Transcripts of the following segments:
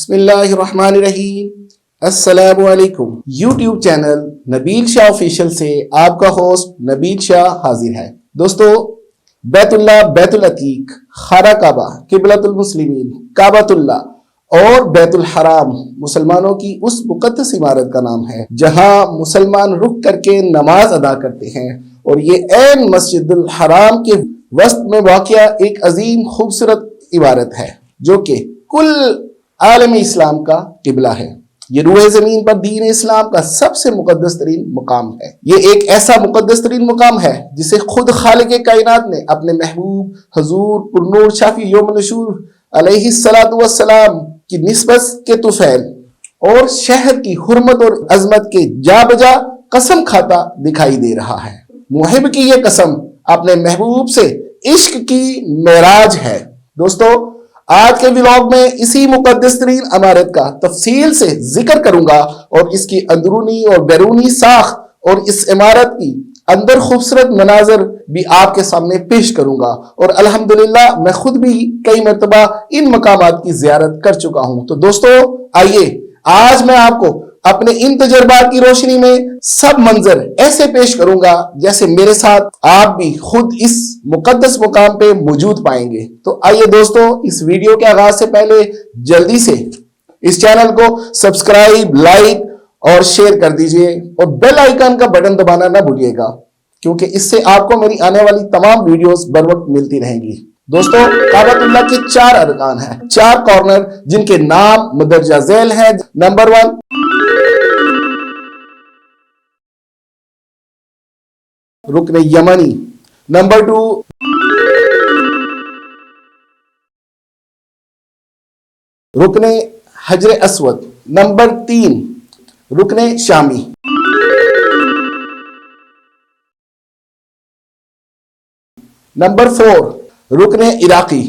بسم اللہ الرحمن الرحیم۔ السلام علیکم۔ یوٹیوب چینل نبیل شاہ آفیشل سے آپ کا ہوسٹ نبیل شاہ حاضر ہے۔ دوستو، بیت اللہ، بیت العتیق، خانہ کعبہ، قبلۃ المسلمین، کعبۃ اللہ اور بیت الحرام مسلمانوں کی اس مقدس عمارت کا نام ہے جہاں مسلمان رک کر کے نماز ادا کرتے ہیں، اور یہ عین مسجد الحرام کے وسط میں واقع ایک عظیم خوبصورت عمارت ہے جو کہ کل عالم اسلام کا قبلہ ہے۔ یہ روئے زمین پر دین اسلام کا سب سے مقدس ترین مقام ہے۔ یہ ایک ایسا مقدس ترین مقام ہے جسے خود خالق کائنات نے اپنے محبوب حضور پرنور شافی یوم نشور علیہ السلام کی نسبت کے طفیل اور شہر کی حرمت اور عظمت کے جا بجا قسم کھاتا دکھائی دے رہا ہے۔ محب کی یہ قسم اپنے محبوب سے عشق کی معراج ہے۔ دوستو، آج کے ولاگ میں اسی مقدس ترین عمارت کا تفصیل سے ذکر کروں گا اور اس کی اندرونی اور بیرونی ساخت اور اس عمارت کی اندر خوبصورت مناظر بھی آپ کے سامنے پیش کروں گا، اور الحمدللہ میں خود بھی کئی مرتبہ ان مقامات کی زیارت کر چکا ہوں۔ تو دوستو، آئیے آج میں آپ کو اپنے ان تجربات کی روشنی میں سب منظر ایسے پیش کروں گا جیسے میرے ساتھ آپ بھی خود اس مقدس مقام پہ موجود پائیں گے۔ تو آئیے دوستو، اس ویڈیو کے آغاز سے پہلے جلدی سے اس چینل کو سبسکرائب، لائک اور شیئر کر دیجئے، اور بیل آئیکن کا بٹن دبانا نہ بھولیے گا، کیونکہ اس سے آپ کو میری آنے والی تمام ویڈیوز بر وقت ملتی رہیں گی۔ دوستو، کعبۃ اللہ کے 4 ارکان ہیں، 4 کارنر جن کے نام مندرجہ ذیل ہیں۔ نمبر 1 رکن یمنی، نمبر 2 رکن حجر اسود، نمبر 3 رکن شامی، نمبر 4 رکن عراقی،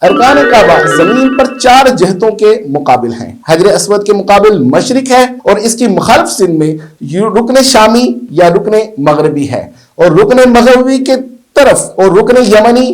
ارکان کعبہ زمین پر 4 جہتوں کے مقابل ہیں۔ حجر اسود کے مقابل مشرق ہے، اور اس کی مخالف سمت میں رکن شامی یا رکن مغربی ہے، اور رکن مغربی کے طرف اور رکن یمنی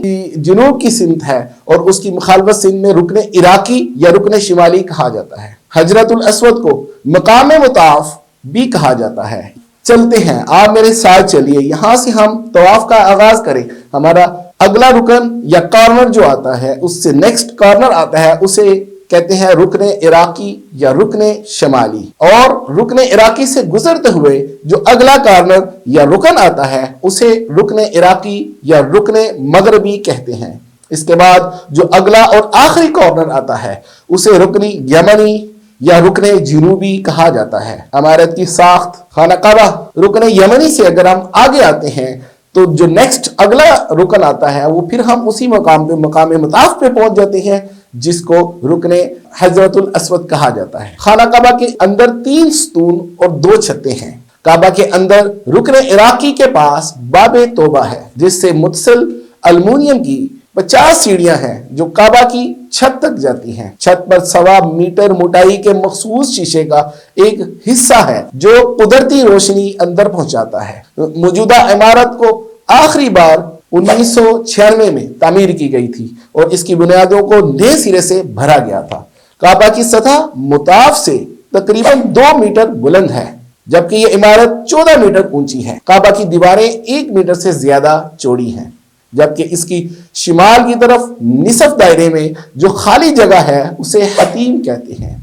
جنوب کی سمت ہے، اور اس کی مخالف سمت میں رکن عراقی یا رکن شمالی کہا جاتا ہے۔ حجرۃ الاسود کو مقام مطاف بھی کہا جاتا ہے۔ چلتے ہیں، آپ میرے ساتھ چلیے، یہاں سے ہم طواف کا آغاز کریں۔ ہمارا اگلا رکن یا کارنر جو آتا ہے، اس سے نیکسٹ کارنر آتا ہے، اسے کہتے ہیں رکن عراقی یا رکن شمالی، اور رکن عراقی سے گزرتے ہوئے جو اگلا کارنر یا رکن آتا ہے اسے رکن عراقی یا رکن مغربی کہتے ہیں۔ اس کے بعد جو اگلا اور آخری کارنر آتا ہے اسے رکن یمنی یا رکن جنوبی کہا جاتا ہے۔ عمارت کی ساخت، خانہ کعبہ رکن یمنی سے اگر ہم آگے آتے ہیں تو جو نیکسٹ اگلا رکن آتا ہے وہ پھر ہم اسی مقام پہ مقام مطاف پہ پہنچ جاتے ہیں، جس کو رکن حجرۃ الاسود کہا جاتا ہے۔ خانہ کعبہ کے اندر 3 ستون اور 2 چھتیں ہیں۔ کعبہ کے اندر رکن عراقی کے پاس باب توبہ ہے، جس سے متصل المونیم کی 50 سیڑھیاں ہیں جو کعبہ کی چھت تک جاتی ہیں۔ چھت پر 1.25 میٹر موٹائی کے مخصوص شیشے کا ایک حصہ ہے جو قدرتی روشنی اندر پہنچاتا ہے۔ موجودہ عمارت کو آخری بار 1996 میں تعمیر کی گئی تھی، اور اس کی بنیادوں کو نئے سرے سے بھرا گیا تھا۔ کعبہ کی سطح مطاف سے تقریباً 2 میٹر بلند ہے، جبکہ یہ عمارت 14 میٹر اونچی ہے۔ کعبہ کی دیواریں 1 میٹر سے زیادہ چوڑی ہیں، جبکہ اس کی شمال کی طرف نصف دائرے میں جو خالی جگہ ہے اسے حتیم کہتے ہیں۔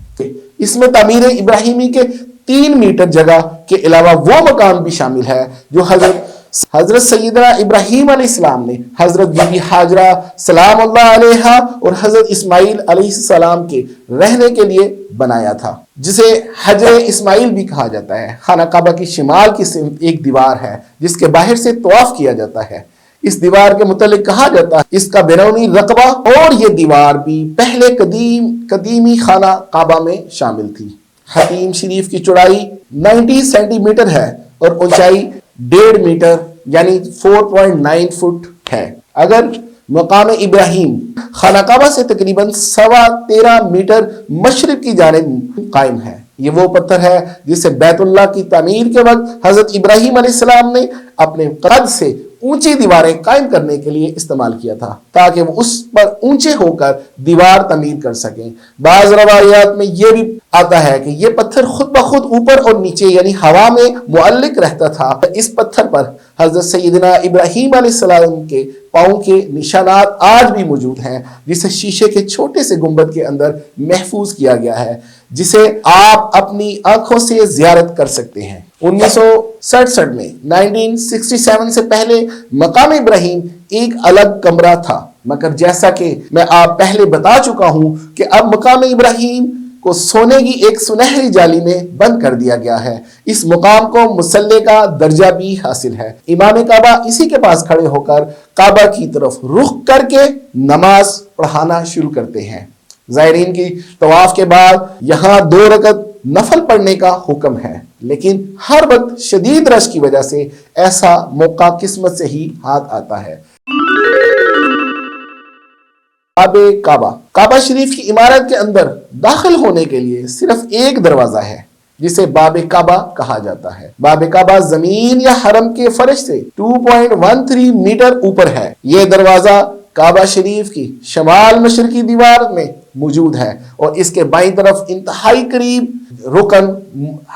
اس میں تعمیر ابراہیمی کے 3 میٹر جگہ کے علاوہ وہ مقام بھی شامل ہے جو حضرت سیدنا ابراہیم علیہ السلام نے حضرت بی بی ہاجرہ سلام اللہ علیہا اور حضرت اسماعیل علیہ السلام کے رہنے کے لیے بنایا تھا، جسے حجر اسماعیل بھی کہا جاتا ہے۔ خانہ کعبہ کی شمال کی سمت ایک دیوار ہے جس کے باہر سے طواف کیا جاتا ہے۔ اس دیوار کے متعلق کہا جاتا ہے اس کا بیرونی رقبہ، اور یہ دیوار بھی پہلے قدیمی خانہ کعبہ میں شامل تھی۔ حتیم شریف کی چوڑائی 90 سینٹی میٹر ہے اور اونچائی 1.5 میٹر یعنی 4.9 فٹ ہے۔ اگر مقام ابراہیم خانہ کعبہ سے تقریباً 13.25 میٹر مشرق کی جانب قائم ہے، یہ وہ پتھر ہے جسے بیت اللہ کی تعمیر کے وقت حضرت ابراہیم علیہ السلام نے اپنے قد سے اونچی دیواریں قائم کرنے کے لیے استعمال کیا تھا تاکہ وہ اس پر اونچے ہو کر دیوار تعمیر کر سکیں۔ بعض روایات میں یہ بھی آتا ہے کہ یہ پتھر خود بخود اوپر اور نیچے یعنی ہوا میں معلق رہتا تھا۔ اس پتھر پر حضرت سیدنا ابراہیم علیہ السلام کے پاؤں کے نشانات آج بھی موجود ہیں، جسے شیشے کے چھوٹے سے گنبد کے اندر محفوظ کیا گیا ہے، جسے آپ اپنی آنکھوں سے زیارت کر سکتے ہیں۔ 1967 میں 1967 سے پہلے مقام ابراہیم ایک الگ کمرہ تھا، مگر جیسا کہ میں آپ پہلے بتا چکا ہوں کہ اب مقام ابراہیم کو سونے کی ایک سنہری جالی میں بند کر دیا گیا ہے۔ اس مقام کو مصلی کا درجہ بھی حاصل ہے۔ امام کعبہ اسی کے پاس کھڑے ہو کر کعبہ کی طرف رخ کر کے نماز پڑھانا شروع کرتے ہیں۔ زائرین کی طواف کے بعد یہاں 2 رکعت نفل پڑھنے کا حکم ہے، لیکن ہر وقت شدید رش کی وجہ سے ایسا موقع قسمت سے ہی ہاتھ آتا ہے۔ باب کعبہ، کعبہ شریف کی عمارت کے اندر داخل ہونے کے لیے صرف ایک دروازہ ہے جسے باب کعبہ کہا جاتا ہے۔ باب کعبہ زمین یا حرم کے فرش سے 2.13 میٹر اوپر ہے۔ یہ دروازہ کعبہ شریف کی شمال مشرقی دیوار میں موجود ہے اور اس کے بائیں طرف انتہائی قریب رکن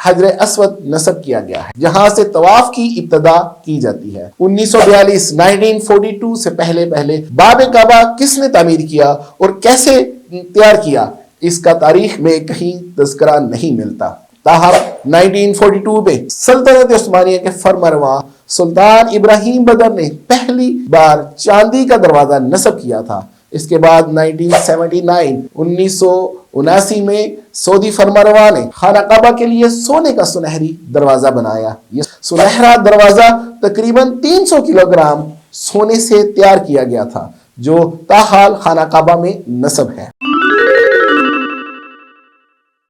حجر اسود نصب کیا گیا ہے، جہاں سے طواف کی ابتدا کی جاتی ہے۔ 1942 سے پہلے باب کعبہ کس نے تعمیر کیا اور کیسے تیار کیا، اس کا تاریخ میں کہیں تذکرہ نہیں ملتا۔ تاہم 1942 میں سلطنت عثمانیہ کے فرمانروا سلطان ابراہیم بدر نے پہلی بار چاندی کا دروازہ نصب کیا تھا۔ اس کے بعد 1979 میں سعودی فرمانروا نے خانہ کعبہ کے لیے سونے کا سنہری دروازہ بنایا۔ یہ سنہرا دروازہ تقریباً 300 کلو گرام سونے سے تیار کیا گیا تھا، جو تاحال خانہ کعبہ میں نصب ہے۔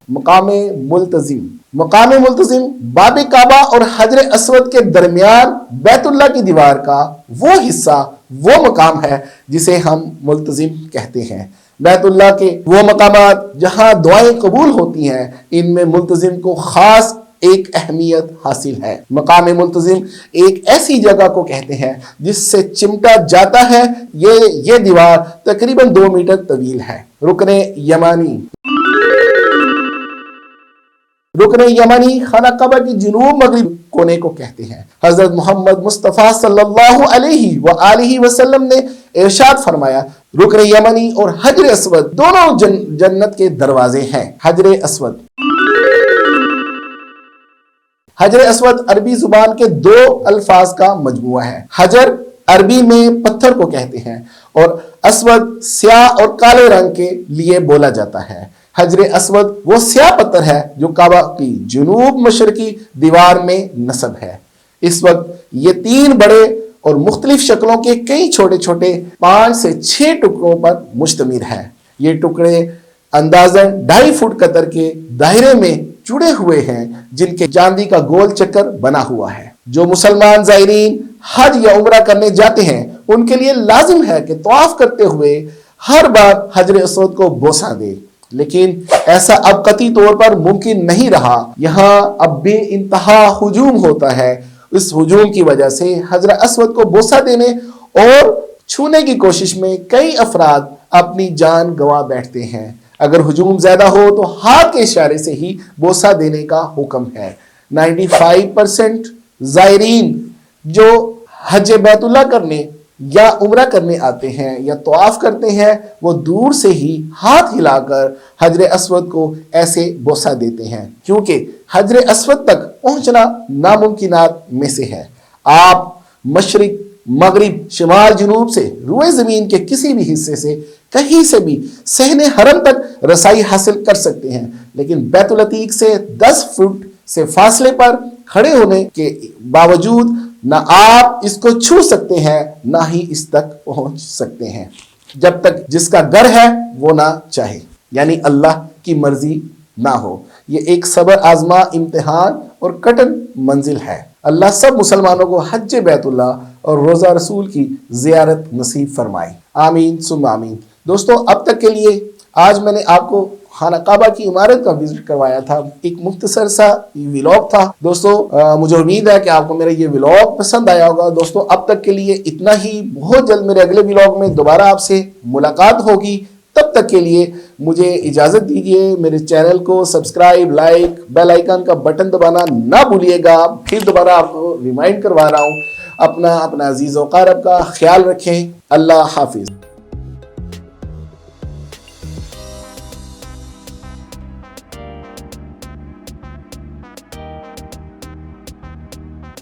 مقام ملتزم، مقام ملتزم باب کعبہ اور حجر اسود کے درمیان بیت اللہ کی دیوار کا وہ حصہ، وہ مقام ہے جسے ہم ملتزم کہتے ہیں۔ بیت اللہ کے وہ مقامات جہاں دعائیں قبول ہوتی ہیں، ان میں ملتزم کو خاص ایک اہمیت حاصل ہے۔ مقام ملتزم ایک ایسی جگہ کو کہتے ہیں جس سے چمٹا جاتا ہے۔ یہ دیوار تقریباً 2 میٹر طویل ہے۔ رکن یمانی، رکن یمانی خانہ کعبہ کی جنوب مغرب کونے کو کہتے ہیں۔ حضرت محمد مصطفیٰ صلی اللہ علیہ وآلہ وسلم نے ارشاد فرمایا، رکن یمانی اور حجر اسود دونوں جنت کے دروازے ہیں۔ حجر اسود، حجر اسود عربی زبان کے 2 الفاظ کا مجموعہ ہے۔ حجر عربی میں پتھر کو کہتے ہیں اور اسود سیاہ اور کالے رنگ کے لیے بولا جاتا ہے۔ حجر اسود وہ سیاہ پتھر ہے جو کعبہ کی جنوب مشرقی دیوار میں نصب ہے۔ اس وقت یہ 3 بڑے اور مختلف شکلوں کے کئی چھوٹے چھوٹے 5 سے 6 ٹکڑوں پر مشتمل ہے۔ یہ ٹکڑے اندازاً 2.5 فٹ قطر کے دائرے میں جڑے ہوئے ہیں، جن کے چاندی کا گول چکر بنا ہوا ہے۔ جو مسلمان زائرین حج یا عمرہ کرنے جاتے ہیں، ان کے لیے لازم ہے کہ طواف کرتے ہوئے ہر بار حجر اسود کو بوسہ دے، لیکن ایسا اب قطعی طور پر ممکن نہیں رہا۔ یہاں اب بے انتہا ہجوم ہوتا ہے۔ اس ہجوم کی وجہ سے حجر اسود کو بوسہ دینے اور چھونے کی کوشش میں کئی افراد اپنی جان گنوا بیٹھتے ہیں۔ اگر ہجوم زیادہ ہو تو ہاتھ کے اشارے سے ہی بوسہ دینے کا حکم ہے۔ 95% زائرین جو حج بیت اللہ کرنے یا عمرہ کرنے آتے ہیں یا طواف کرتے ہیں، وہ دور سے ہی ہاتھ ہلا کر حجر اسود کو ایسے بوسہ دیتے ہیں، کیونکہ حجر اسود تک پہنچنا ناممکنات میں سے ہے۔ آپ مشرق، مغرب، شمال، جنوب سے روئے زمین کے کسی بھی حصے سے کہیں سے بھی صحن حرم تک رسائی حاصل کر سکتے ہیں، لیکن بیت العتیق سے 10 فٹ سے فاصلے پر کھڑے ہونے کے باوجود نہ آپ اس کو چھو سکتے ہیں، نہ ہی اس تک پہنچ سکتے ہیں، جب تک جس کا گھر ہے وہ نہ چاہے، یعنی اللہ کی مرضی نہ ہو۔ یہ ایک صبر آزما امتحان اور کٹن منزل ہے۔ اللہ سب مسلمانوں کو حج بیت اللہ اور روزہ رسول کی زیارت نصیب فرمائے، آمین ثم آمین۔ دوستو، اب تک کے لیے آج میں نے آپ کو خانہ کعبہ کی عمارت کا وزٹ کروایا تھا، ایک مختصر سا ولاگ تھا دوستو۔ مجھے امید ہے کہ آپ کو میرا یہ ولاگ پسند آیا ہوگا دوستو۔ اب تک کے لیے اتنا ہی، بہت جلد میرے اگلے ولاگ میں دوبارہ آپ سے ملاقات ہوگی، تب تک کے لیے مجھے اجازت دیجیے۔ میرے چینل کو سبسکرائب، لائک، بیل آئیکن کا بٹن دبانا نہ بھولیے گا۔ پھر دوبارہ آپ کو ریمائنڈ کروا رہا ہوں، اپنا عزیز و اقارب کا خیال رکھیں۔ اللہ حافظ۔